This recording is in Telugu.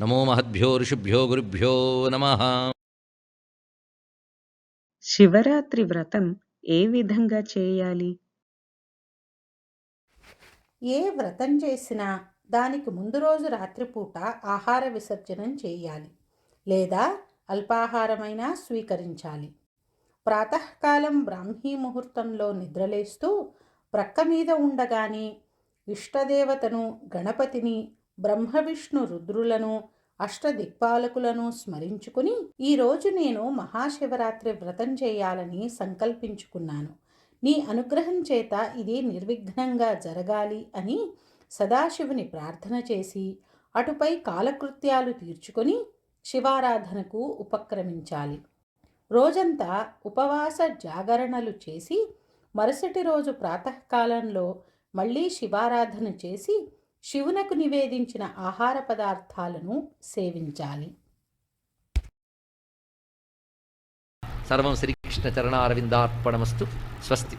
నమో మహద్భ్యో ఋషిభ్యో గురుభ్యో నమః. శివరాత్రి వ్రతం ఏ విధంగా చేయాలి? ఏ వ్రతం చేసినా దానికి ముందు రోజు రాత్రిపూట ఆహార విసర్జనం చేయాలి లేదా అల్పాహారమైనా స్వీకరించాలి. ప్రాతకాలం బ్రాహ్మీ ముహూర్తంలో నిద్రలేస్తూ ప్రక్క మీద ఉండగానే ఇష్టదేవతను, గణపతిని, బ్రహ్మ విష్ణు రుద్రులను, అష్టదిక్పాలకులను స్మరించుకుని ఈరోజు నేను మహాశివరాత్రి వ్రతం చేయాలని సంకల్పించుకున్నాను. నీ అనుగ్రహం చేత ఇది నిర్విఘ్నంగా జరగాలి అని సదాశివుని ప్రార్థన చేసి అటుపై కాలకృత్యాలు తీర్చుకొని శివారాధనకు ఉపక్రమించాలి. రోజంతా ఉపవాస జాగరణలు చేసి మరుసటి రోజు ప్రాతకాలంలో మళ్ళీ శివారాధన చేసి శివునకు నివేదించిన ఆహార పదార్థాలను సేవించాలి. సర్వం శ్రీకృష్ణ చరణారవిందార్పణమస్తు. స్వస్తి.